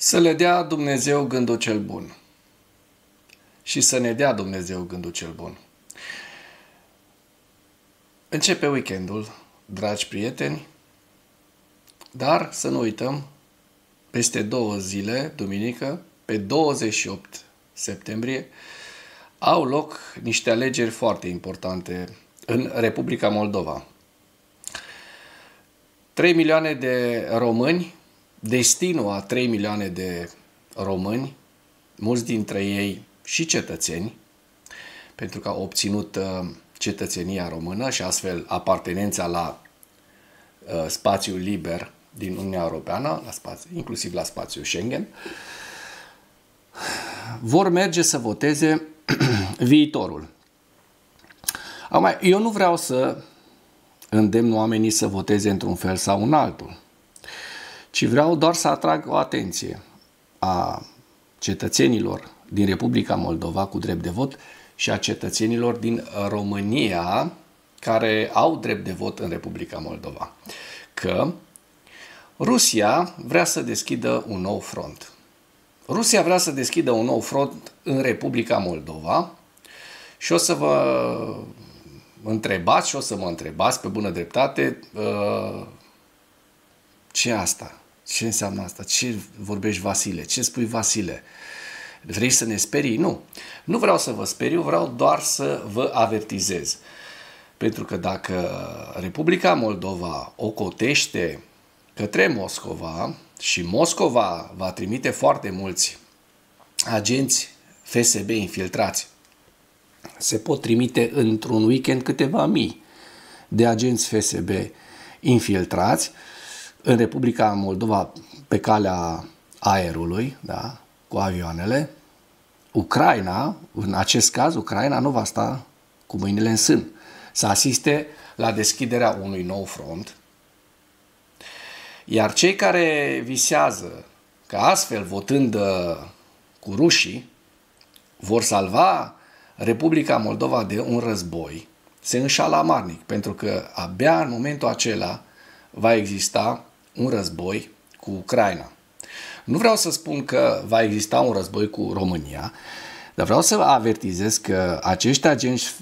Să le dea Dumnezeu gândul cel bun. Și să ne dea Dumnezeu gândul cel bun. Începe weekendul, dragi prieteni, dar să nu uităm, peste 2 zile, duminică, pe 28 septembrie, au loc niște alegeri foarte importante în Republica Moldova. 3 milioane de români, destinul a 3 milioane de români, mulți dintre ei și cetățeni, pentru că au obținut cetățenia română și astfel apartenența la spațiul liber din Uniunea Europeană, inclusiv la spațiul Schengen, vor merge să voteze viitorul. Acum, eu nu vreau să îndemn oamenii să voteze într-un fel sau în altul, ci vreau doar să atrag o atenție a cetățenilor din Republica Moldova cu drept de vot și a cetățenilor din România care au drept de vot în Republica Moldova, că Rusia vrea să deschidă un nou front. Rusia vrea să deschidă un nou front în Republica Moldova și o să vă întrebați și o să mă întrebați pe bună dreptate ce asta? Ce înseamnă asta? Ce vorbești, Vasile? Ce spui, Vasile? Vrei să ne sperii? Nu. Nu vreau să vă speriu, vreau doar să vă avertizez. Pentru că dacă Republica Moldova o cotește către Moscova și Moscova va trimite foarte mulți agenți FSB infiltrați, se pot trimite într-un weekend câteva mii de agenți FSB infiltrați în Republica Moldova pe calea aerului, da, cu avioanele. Ucraina, în acest caz, Ucraina nu va sta cu mâinile în sân să asiste la deschiderea unui nou front. Iar cei care visează că astfel, votând cu rușii, vor salva Republica Moldova de un război, se înșală amarnic, pentru că abia în momentul acela va exista un război cu Ucraina. Nu vreau să spun că va exista un război cu România, dar vreau să avertizez că acești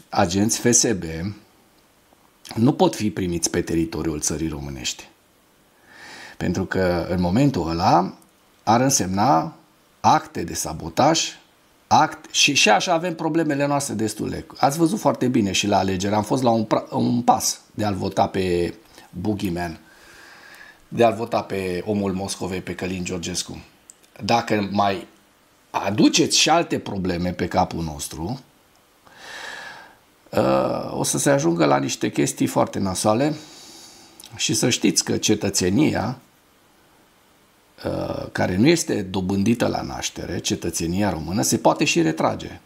agenți FSB nu pot fi primiți pe teritoriul țării românești. Pentru că în momentul ăla ar însemna acte de sabotaj, și așa avem problemele noastre destule. Ați văzut foarte bine și la alegeri, am fost la un pas de a-l vota pe Boogeyman, de a-l vota pe omul Moscovei, pe Călin Georgescu. Dacă mai aduceți și alte probleme pe capul nostru, o să se ajungă la niște chestii foarte nasoale și să știți că cetățenia care nu este dobândită la naștere, cetățenia română, se poate și retrage.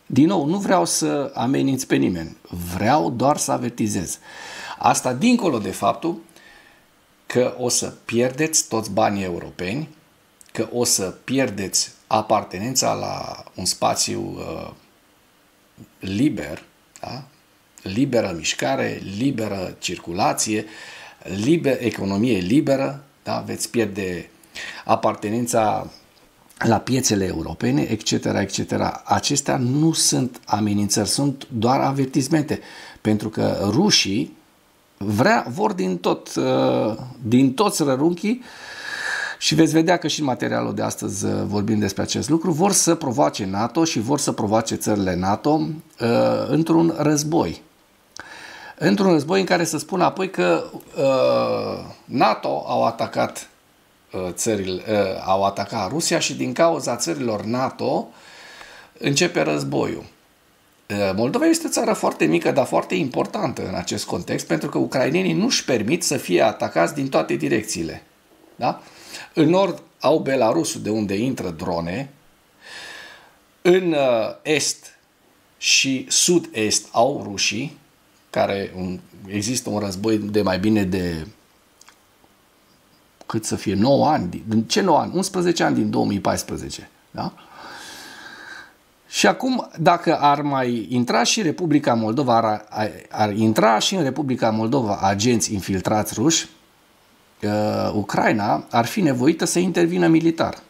Din nou, nu vreau să ameninț pe nimeni, vreau doar să avertizez. Asta dincolo de faptul că o să pierdeți toți banii europeni, că o să pierdeți apartenența la un spațiu liber, da? Liberă mișcare, liberă circulație, economie liberă, da? Veți pierde apartenența la piețele europene, etc., etc. Acestea nu sunt amenințări, sunt doar avertizmente, pentru că rușii vor din toți rărunchii, și veți vedea că și în materialul de astăzi vorbim despre acest lucru, vor să provoace NATO și vor să provoace țările NATO într-un război. Într-un război în care să spună apoi că NATO au atacat au atacat Rusia și din cauza țărilor NATO începe războiul. Moldova este o țară foarte mică, dar foarte importantă în acest context, pentru că ucrainenii nu își permit să fie atacați din toate direcțiile. Da? În nord au Belarusul, de unde intră drone, în est și sud-est au rușii, care există un război de mai bine de cât să fie 9 ani, ce 9 ani? 11 ani din 2014. Da? Și acum, dacă ar mai intra și Republica Moldova, ar intra și în Republica Moldova agenți infiltrați ruși, Ucraina ar fi nevoită să intervină militar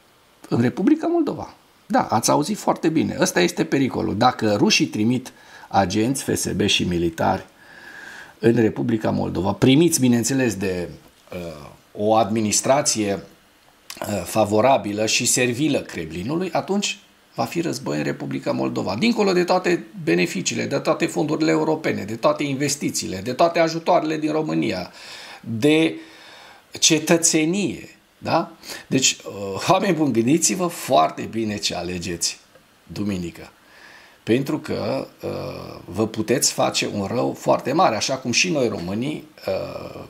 în Republica Moldova. Da, ați auzit foarte bine. Ăsta este pericolul. Dacă rușii trimit agenți FSB și militari în Republica Moldova, primiți, bineînțeles, de o administrație favorabilă și servilă Kremlinului, atunci va fi război în Republica Moldova. Dincolo de toate beneficiile, de toate fondurile europene, de toate investițiile, de toate ajutoarele din România, de cetățenie. Da? Deci, oameni buni, gândiți-vă foarte bine ce alegeți duminică. Pentru că vă puteți face un rău foarte mare, așa cum și noi românii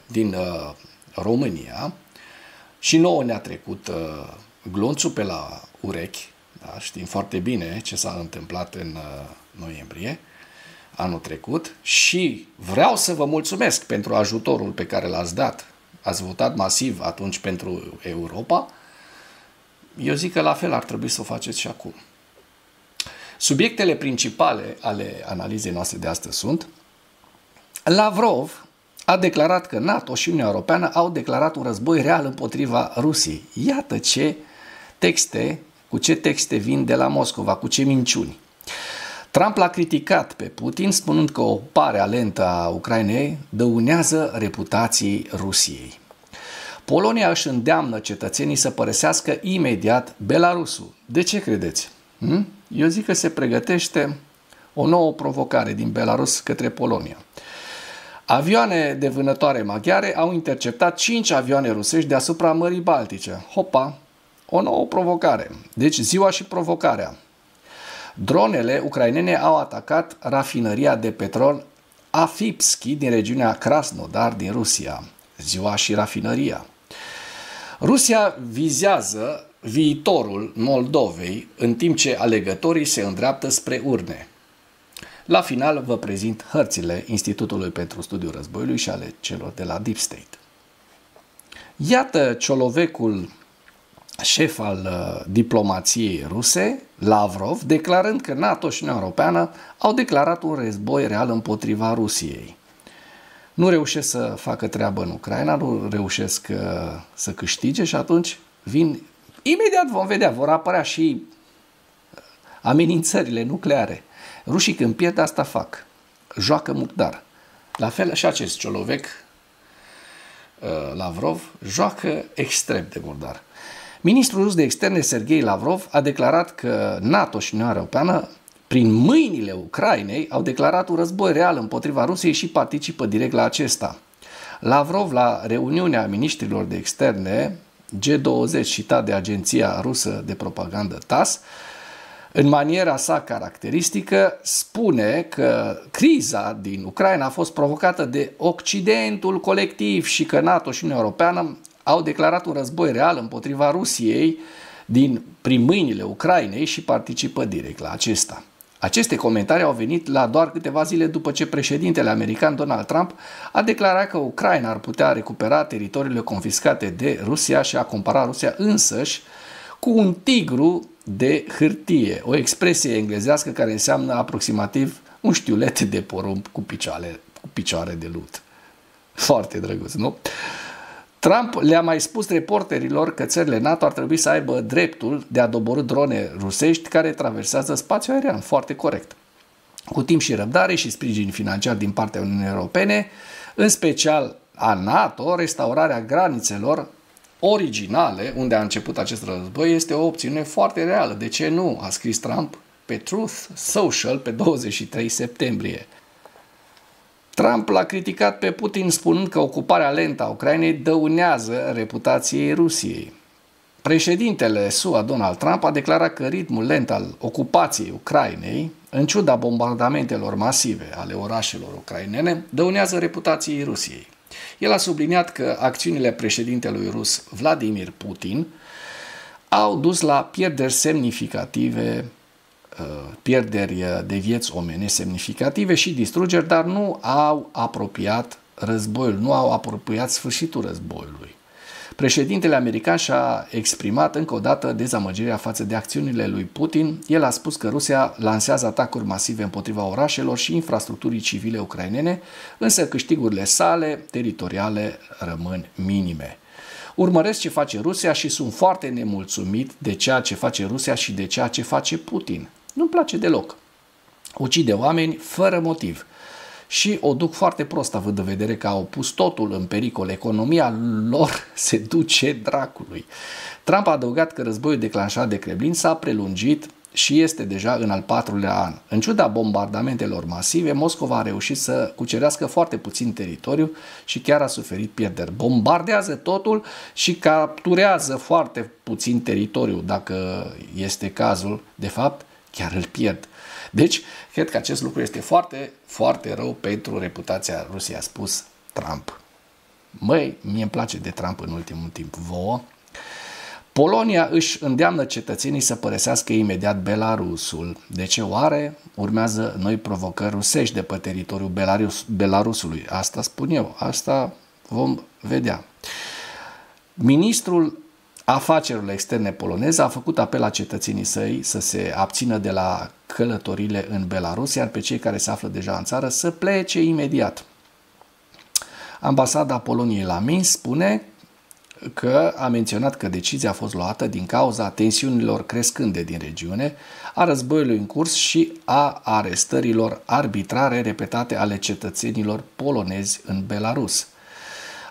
din România, și nouă ne-a trecut glonțul pe la urechi. Da? Știm foarte bine ce s-a întâmplat în noiembrie anul trecut și vreau să vă mulțumesc pentru ajutorul pe care l-ați dat. Ați votat masiv atunci pentru Europa. Eu zic că la fel ar trebui să o faceți și acum. Subiectele principale ale analizei noastre de astăzi sunt: Lavrov a declarat că NATO și Uniunea Europeană au declarat un război real împotriva Rusiei. Iată cu ce texte vin de la Moscova, cu ce minciuni. Trump l-a criticat pe Putin, spunând că ocuparea lentă a Ucrainei dăunează reputației Rusiei. Polonia își îndeamnă cetățenii să părăsească imediat Belarusul. De ce credeți? Eu zic că se pregătește o nouă provocare din Belarus către Polonia. Avioane de vânătoare maghiare au interceptat 5 avioane rusești deasupra Mării Baltice. Hopa! O nouă provocare. Deci ziua și provocarea. Dronele ucrainene au atacat rafinăria de petrol Afipski din regiunea Krasnodar din Rusia. Ziua și rafinăria. Rusia vizează viitorul Moldovei în timp ce alegătorii se îndreaptă spre urne. La final vă prezint hărțile Institutului pentru Studiul Războiului și ale celor de la Deep State. Iată ciolovecul șef al diplomației ruse, Lavrov, declarând că NATO și Uniunea Europeană au declarat un război real împotriva Rusiei. Nu reușesc să facă treabă în Ucraina, nu reușesc să câștige și atunci imediat vom vedea, vor apărea și amenințările nucleare. Rușii când pierd, asta fac. Joacă murdar. La fel și acest ciolovec, Lavrov, joacă extrem de murdar. Ministrul rus de externe, Sergei Lavrov, a declarat că NATO și Uniunea Europeană, prin mâinile Ucrainei, au declarat un război real împotriva Rusiei și participă direct la acesta. Lavrov, la reuniunea ministrilor de externe G20, citat de agenția rusă de propagandă TASS, în maniera sa caracteristică, spune că criza din Ucraina a fost provocată de Occidentul colectiv și că NATO și Uniunea Europeană au declarat un război real împotriva Rusiei prin mâinile Ucrainei și participă direct la acesta. Aceste comentarii au venit la doar câteva zile după ce președintele american Donald Trump a declarat că Ucraina ar putea recupera teritoriile confiscate de Rusia și a comparat Rusia însăși cu un tigru de hârtie, o expresie englezească care înseamnă aproximativ un știulet de porumb cu picioare de lut. Foarte drăguț, nu? Trump le-a mai spus reporterilor că țările NATO ar trebui să aibă dreptul de a doborî drone rusești care traversează spațiul aerian. Foarte corect. Cu timp și răbdare și sprijin financiar din partea Uniunii Europene, în special a NATO, restaurarea granițelor originale, unde a început acest război, este o opțiune foarte reală. De ce nu? A scris Trump pe Truth Social pe 23 septembrie. Trump l-a criticat pe Putin spunând că ocuparea lentă a Ucrainei dăunează reputației Rusiei. Președintele SUA Donald Trump a declarat că ritmul lent al ocupației Ucrainei, în ciuda bombardamentelor masive ale orașelor ucrainene, dăunează reputației Rusiei. El a subliniat că acțiunile președintelui rus Vladimir Putin au dus la pierderi semnificative, pierderi de vieți omenești semnificative și distrugeri, dar nu au apropiat războiul, nu au apropiat sfârșitul războiului. Președintele american și-a exprimat încă o dată dezamăgirea față de acțiunile lui Putin. El a spus că Rusia lansează atacuri masive împotriva orașelor și infrastructurii civile ucrainene, însă câștigurile sale teritoriale rămân minime. Urmăresc ce face Rusia și sunt foarte nemulțumit de ceea ce face Rusia și de ceea ce face Putin. Nu-mi place deloc. Ucide oameni fără motiv. Și o duc foarte prost, având în vedere că au pus totul în pericol. Economia lor se duce dracului. Trump a adăugat că războiul declanșat de Kremlin s-a prelungit și este deja în al 4-lea an. În ciuda bombardamentelor masive, Moscova a reușit să cucerească foarte puțin teritoriu și chiar a suferit pierderi. Bombardează totul și capturează foarte puțin teritoriu, dacă este cazul, de fapt, chiar îl pierd. Deci, cred că acest lucru este foarte, foarte rău pentru reputația Rusiei, a spus Trump. Măi, mie îmi place de Trump în ultimul timp, vouă. Polonia își îndeamnă cetățenii să părăsească imediat Belarusul. De ce oare? Urmează noi provocări rusești de pe teritoriul Belarusului. Asta spun eu, asta vom vedea. Ministrul Afacerilor Externe polonez a făcut apel la cetățenii săi să se abțină de la călătorile în Belarus, iar pe cei care se află deja în țară să plece imediat. Ambasada Poloniei la Minsk spune că a menționat că decizia a fost luată din cauza tensiunilor crescânde din regiune, a războiului în curs și a arestărilor arbitrare repetate ale cetățenilor polonezi în Belarus.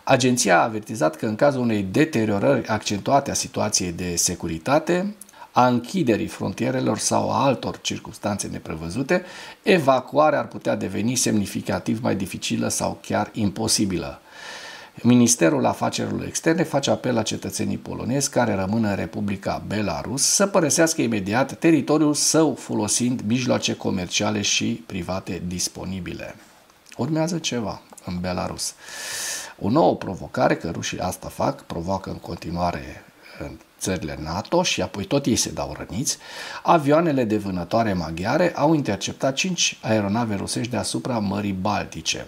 Agenția a avertizat că în cazul unei deteriorări accentuate a situației de securitate, a închiderii frontierelor sau a altor circunstanțe neprevăzute, evacuarea ar putea deveni semnificativ mai dificilă sau chiar imposibilă. Ministerul Afacerilor Externe face apel la cetățenii polonezi care rămân în Republica Belarus să părăsească imediat teritoriul său folosind mijloace comerciale și private disponibile. Urmează ceva în Belarus. O nouă provocare, că rușii asta fac, provoacă în continuare în țările NATO și apoi tot ei se dau răniți. Avioanele de vânătoare maghiare au interceptat 5 aeronave rusești deasupra Mării Baltice.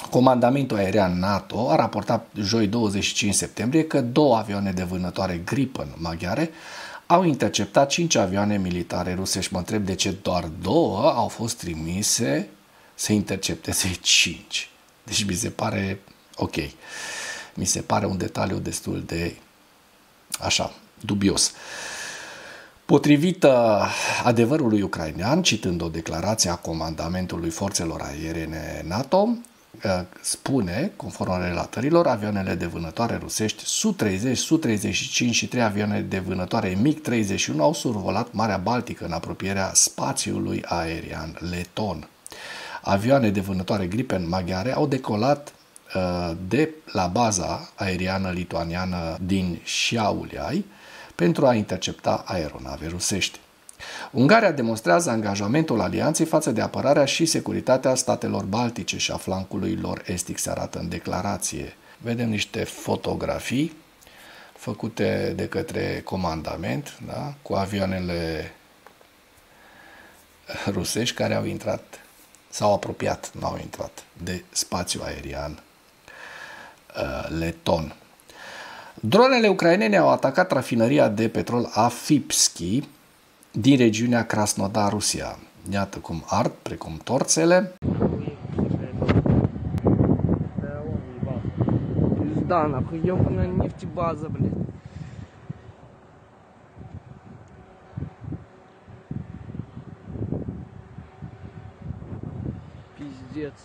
Comandamentul aerian NATO a raportat joi 25 septembrie că 2 avioane de vânătoare Gripen maghiare au interceptat 5 avioane militare rusești. Mă întreb de ce doar 2 au fost trimise să intercepteze 5. Deci mi se pare ok. Mi se pare un detaliu destul de așa, dubios. Potrivit adevărului ucrainean, citând o declarație a comandamentului forțelor aeriene NATO, spune, conform relatărilor, avioanele de vânătoare rusești Su-30, Su-35 și 3 avioane de vânătoare MiG-31 au survolat Marea Baltică în apropierea spațiului aerian leton. Avioane de vânătoare Gripen maghiare au decolat de la baza aeriană lituaniană din Šiauliai pentru a intercepta aeronave rusești. Ungaria demonstrează angajamentul alianței față de apărarea și securitatea statelor baltice și a flancului lor estic, se arată în declarație. Vedem niște fotografii făcute de către comandament, da? Cu avioanele rusești care au intrat, s-au apropiat, nu au intrat, de spațiul aerian leton. Dronele ucrainene au atacat rafinăria de petrol Afipski din regiunea Krasnodar, Rusia. Iată cum ard, precum torțele. Да, нахуй, ёбаная нефтебаза, блядь. Пиздец.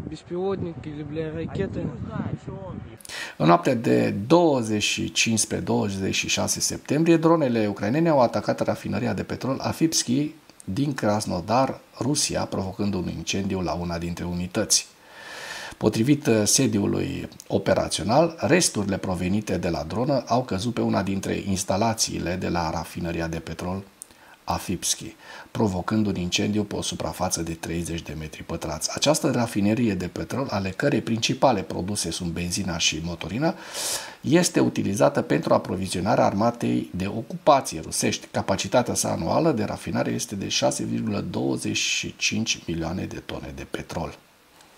Беспилотник или, бля, ракеты. În noaptea de 25 spre 26 septembrie, dronele ucrainene au atacat rafinăria de petrol Afipski din Krasnodar, Rusia, provocând un incendiu la una dintre unități. Potrivit sediului operațional, resturile provenite de la dronă au căzut pe una dintre instalațiile de la rafinăria de petrol Afipski, provocând un incendiu pe o suprafață de 30 de metri pătrați. Această rafinerie de petrol, ale cărei principale produse sunt benzina și motorina, este utilizată pentru aprovizionarea armatei de ocupație rusești. Capacitatea sa anuală de rafinare este de 6,25 milioane de tone de petrol.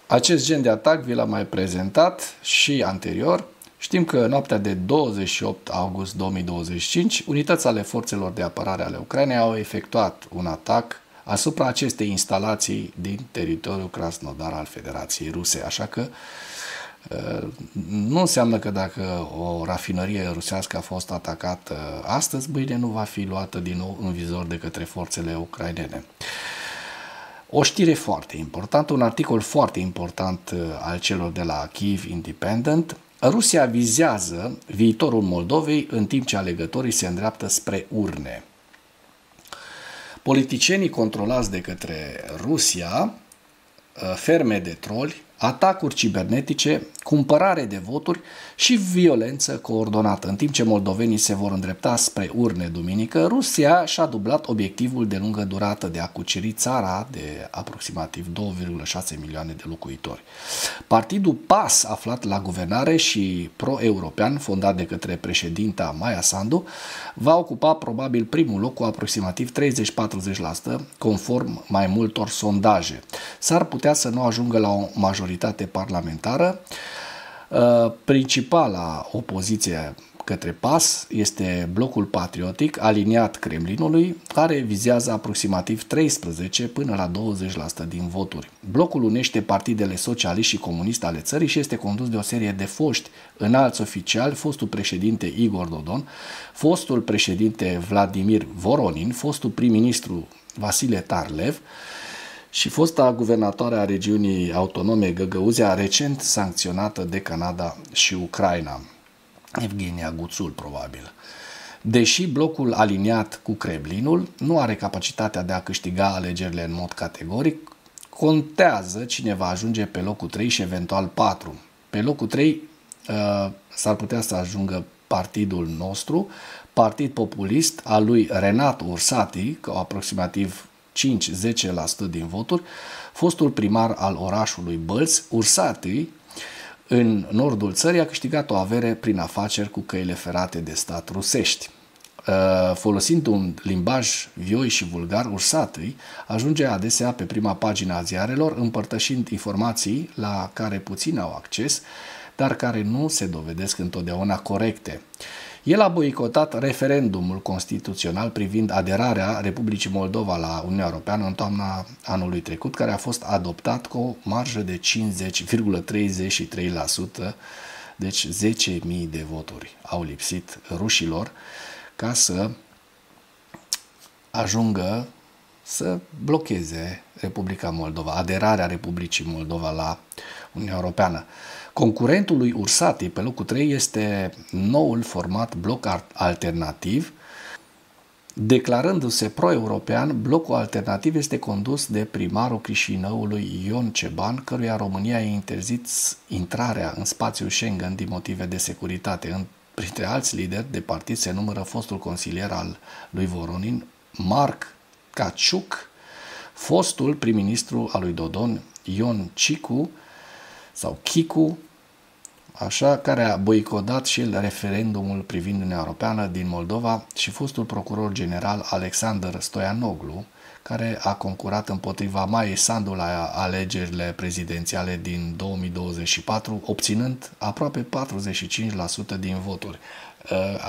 Acest gen de atac vi l-am mai prezentat și anterior. Știm că în noaptea de 28 august 2025, unități ale forțelor de apărare ale Ucrainei au efectuat un atac asupra acestei instalații din teritoriul Krasnodar al Federației Ruse. Așa că Nu înseamnă că dacă o rafinărie rusească a fost atacată astăzi, mâine nu va fi luată din nou în vizor de către forțele ucrainene. O știre foarte importantă, un articol foarte important al celor de la Kyiv Independent. Rusia vizează viitorul Moldovei în timp ce alegătorii se îndreaptă spre urne. Politicienii controlați de către Rusia, ferme de troli, atacuri cibernetice, cumpărare de voturi și violență coordonată. În timp ce moldovenii se vor îndrepta spre urne duminică, Rusia și-a dublat obiectivul de lungă durată de a cuceri țara de aproximativ 2,6 milioane de locuitori. Partidul PAS, aflat la guvernare și pro-european, fondat de către președinta Maia Sandu, va ocupa probabil primul loc cu aproximativ 30-40%, conform mai multor sondaje. S-ar putea să nu ajungă la o majoritate parlamentară. Principala opoziție către PAS este Blocul Patriotic, aliniat Kremlinului, care vizează aproximativ 13 până la 20% din voturi. Blocul unește partidele socialist și comunist ale țării și este condus de o serie de foști înalți oficiali, fostul președinte Igor Dodon, fostul președinte Vladimir Voronin, fostul prim-ministru Vasile Tarlev și fosta guvernatoare a regiunii autonome Găgăuzia, recent sancționată de Canada și Ucraina. Evgenia Guțul, probabil. Deși blocul aliniat cu Kremlinul nu are capacitatea de a câștiga alegerile în mod categoric, contează cine va ajunge pe locul 3 și eventual 4. Pe locul 3 s-ar putea să ajungă partidul nostru, partid populist al lui Renat Ursati, cu aproximativ 5-10% din voturi, fostul primar al orașului Bălți. Ursati, în nordul țării, a câștigat o avere prin afaceri cu căile ferate de stat rusești. Folosind un limbaj vioi și vulgar, Ursati ajunge adesea pe prima pagină a ziarelor, împărtășind informații la care puțini au acces, dar care nu se dovedesc întotdeauna corecte. El a boicotat referendumul constituțional privind aderarea Republicii Moldova la Uniunea Europeană în toamna anului trecut, care a fost adoptat cu o marjă de 50,33%, deci 10.000 de voturi au lipsit rușilor ca să ajungă să blocheze Republica Moldova, aderarea Republicii Moldova la Uniunea Europeană. Concurentul lui Ursati pe locul 3 este noul format Bloc Alternativ. Declarându-se pro-european, Blocul Alternativ este condus de primarul Chișinăului Ion Ceban, căruia România i-a interzis intrarea în spațiul Schengen din motive de securitate. Printre alți lideri de partid se numără fostul consilier al lui Voronin, Marc Caciuc, fostul prim-ministru al lui Dodon, Ion Cicu, sau Chicu, așa, care a boicotat și el referendumul privind Uniunea Europeană din Moldova, și fostul procuror general Alexander Stoianoglu, care a concurat împotriva Maiei Sandu la alegerile prezidențiale din 2024, obținând aproape 45% din voturi.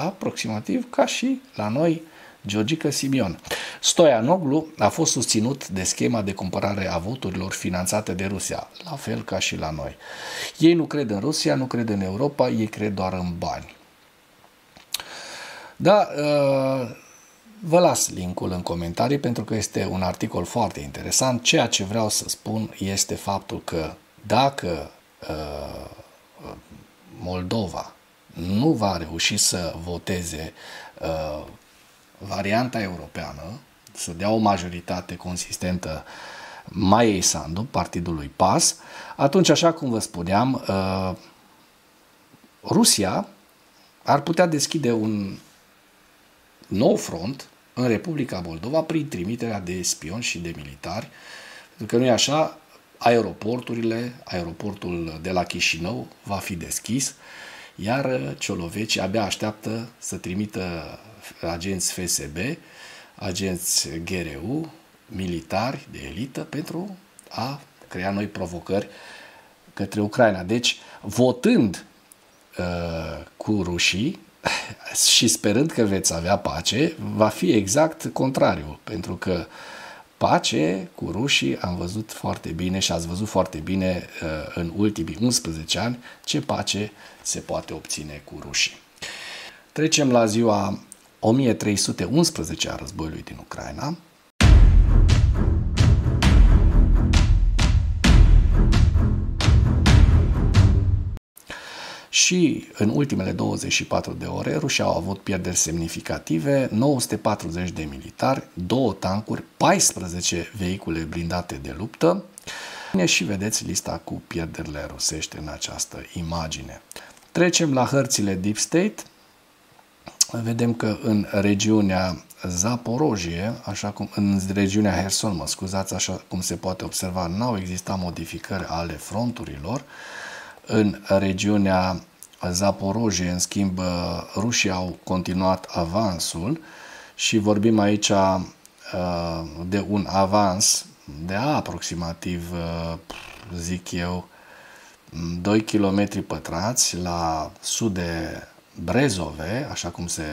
Aproximativ ca și la noi, Georgica Simion. Stoianoglu a fost susținut de schema de cumpărare a voturilor finanțate de Rusia, la fel ca și la noi. Ei nu cred în Rusia, nu cred în Europa, ei cred doar în bani. Da, vă las linkul în comentarii pentru că este un articol foarte interesant. Ceea ce vreau să spun este faptul că dacă Moldova nu va reuși să voteze varianta europeană, să dea o majoritate consistentă Maiei Sandu, partidului PAS, atunci, așa cum vă spuneam, Rusia ar putea deschide un nou front în Republica Moldova prin trimiterea de spioni și de militari, pentru că nu e așa, aeroportul de la Chișinău va fi deschis, iar Cioloveci abia așteaptă să trimită agenți FSB, agenți GRU, militari de elită pentru a crea noi provocări către Ucraina. Deci, votând cu rușii și sperând că veți avea pace, va fi exact contrariu, pentru că pace cu rușii am văzut foarte bine și ați văzut foarte bine în ultimii 11 ani ce pace se poate obține cu rușii. Trecem la ziua 1311 a războiului din Ucraina. Și în ultimele 24 de ore, rușii au avut pierderi semnificative, 940 de militari, 2 tancuri, 14 vehicule blindate de luptă. Și vedeți lista cu pierderile rusești în această imagine. Trecem la hărțile Deep State. Vedem că în regiunea Zaporojie, în regiunea Herson, așa cum se poate observa, n-au existat modificări ale fronturilor. În regiunea Zaporojie, în schimb, rușii au continuat avansul și vorbim aici de un avans de aproximativ, zic eu, 2 km pătrați la sud de Brezove, așa cum se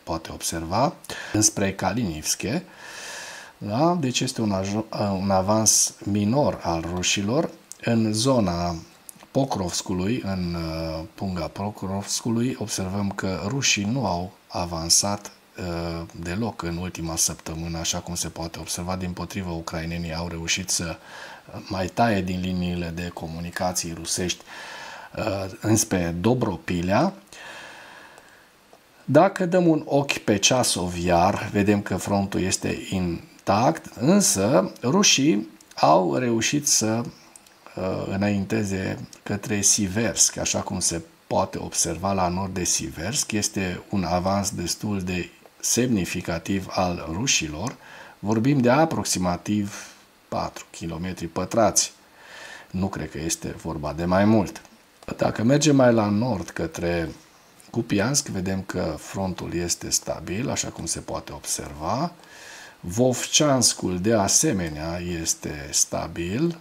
poate observa, înspre Kalinivske. Da? Deci este un avans minor al rușilor în zona Pokrovskului, în punga Pokrovskului, observăm că rușii nu au avansat deloc în ultima săptămână, așa cum se poate observa. Dimpotrivă, ucrainenii au reușit să mai taie din liniile de comunicații rusești înspre Dobropilea. Dacă dăm un ochi pe Chasov Yar, vedem că frontul este intact, însă rușii au reușit să înainteze către Siversk, așa cum se poate observa la nord de Siversk. Este un avans destul de semnificativ al rușilor. Vorbim de aproximativ 4 km pătrați. Nu cred că este vorba de mai mult. Dacă mergem mai la nord către Kupiansk, vedem că frontul este stabil, așa cum se poate observa. Vovchanskul de asemenea este stabil.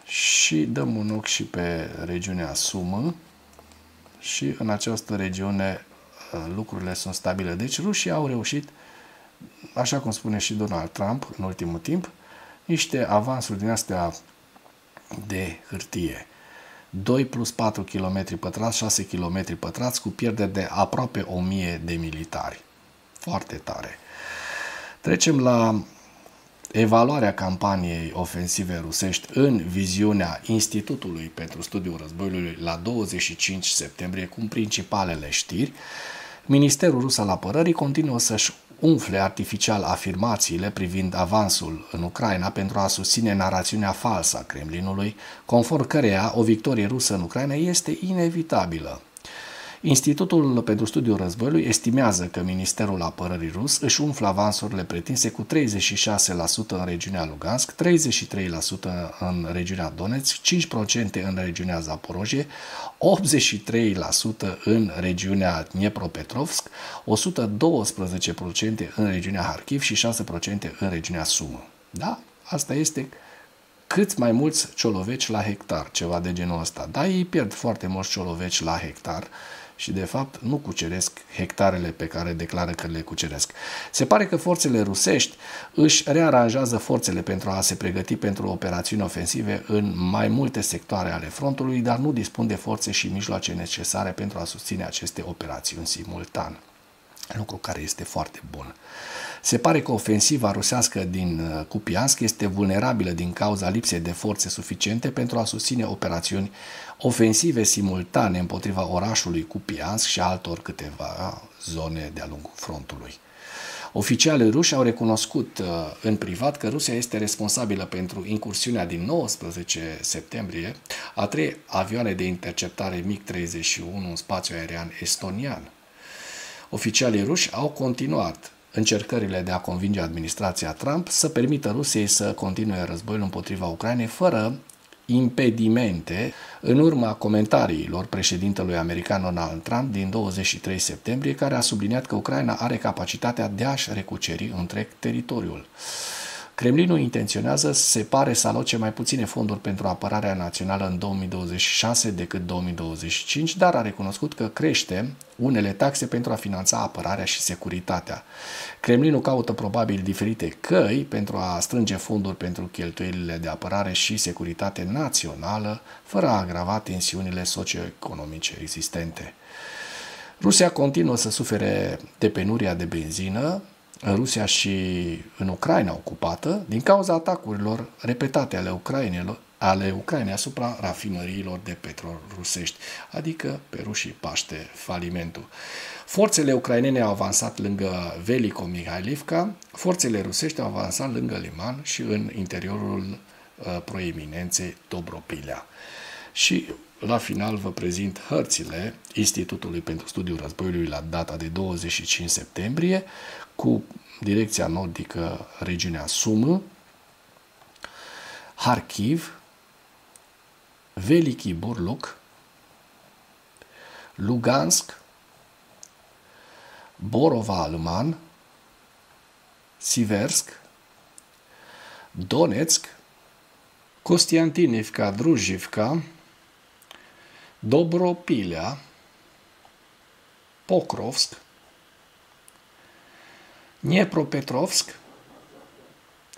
Și dăm un ochi și pe regiunea Sumă și în această regiune lucrurile sunt stabile. Deci rușii au reușit, așa cum spune și Donald Trump în ultimul timp, niște avansuri din astea de hârtie. 2 plus 4 km pătrați, 6 km pătrați, cu pierderi de aproape 1000 de militari. Foarte tare. Trecem la evaluarea campaniei ofensive rusești în viziunea Institutului pentru Studiul Războiului la 25 septembrie, cu principalele știri. Ministerul Rus al Apărării continuă să-și umfle artificial afirmațiile privind avansul în Ucraina pentru a susține narațiunea falsă a Kremlinului, conform căreia o victorie rusă în Ucraina este inevitabilă. Institutul pentru Studiul Războiului estimează că Ministerul Apărării rus își umflă avansurile pretinse cu 36% în regiunea Lugansk, 33% în regiunea Donetsk, 5% în regiunea Zaporojie, 83% în regiunea Dnepropetrovsk, 112% în regiunea Harkiv și 6% în regiunea Sumă. Da? Asta este cât mai mulți cioloveci la hectar, ceva de genul ăsta. Da, ei pierd foarte mulți cioloveci la hectar și, de fapt, nu cuceresc hectarele pe care declară că le cuceresc. Se pare că forțele rusești își rearanjează forțele pentru a se pregăti pentru operațiuni ofensive în mai multe sectoare ale frontului, dar nu dispun de forțe și mijloace necesare pentru a susține aceste operațiuni simultan. Lucru care este foarte bun. Se pare că ofensiva rusească din Kupiansk este vulnerabilă din cauza lipsei de forțe suficiente pentru a susține operațiuni ofensive simultane împotriva orașului Kupiansk și altor câteva zone de-a lungul frontului. Oficialii ruși au recunoscut în privat că Rusia este responsabilă pentru incursiunea din 19 septembrie a 3 avioane de interceptare MiG-31 în spațiul aerian estonian. Oficialii ruși au continuat încercările de a convinge administrația Trump să permită Rusiei să continue războiul împotriva Ucrainei fără impedimente, în urma comentariilor președintelui american Donald Trump din 23 septembrie, care a subliniat că Ucraina are capacitatea de a-și recuceri întreg teritoriul. Kremlinul intenționează să separe să aloce mai puține fonduri pentru apărarea națională în 2026 decât 2025, dar a recunoscut că crește unele taxe pentru a finanța apărarea și securitatea. Kremlinul caută probabil diferite căi pentru a strânge fonduri pentru cheltuielile de apărare și securitate națională, fără a agrava tensiunile socioeconomice existente. Rusia continuă să sufere de penuria de benzină în Rusia și în Ucraina ocupată din cauza atacurilor repetate ale Ucrainei asupra rafinăriilor de petrol rusești, adică pe rușii paște falimentul. Forțele ucrainene au avansat lângă Veliko-Mihailivka, forțele rusești au avansat lângă Liman și în interiorul proeminenței Dobropilea. Și la final vă prezint hărțile Institutului pentru Studiul Războiului la data de 25 septembrie cu direcția nordică regiunea Sumă, Harkiv, Veliki Burluk, Lugansk, Borova-Liman, Siversk, Donetsk, Kostiantinivka, Druzhivka, Dobropilea, Pokrovsk, Dnepropetrovsk,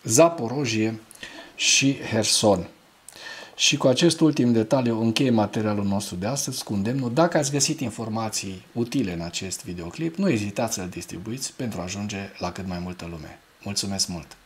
Zaporojie și Herson. Și cu acest ultim detaliu închei materialul nostru de astăzi cu îndemnul. Dacă ați găsit informații utile în acest videoclip, nu ezitați să-l distribuiți pentru a ajunge la cât mai multă lume. Mulțumesc mult!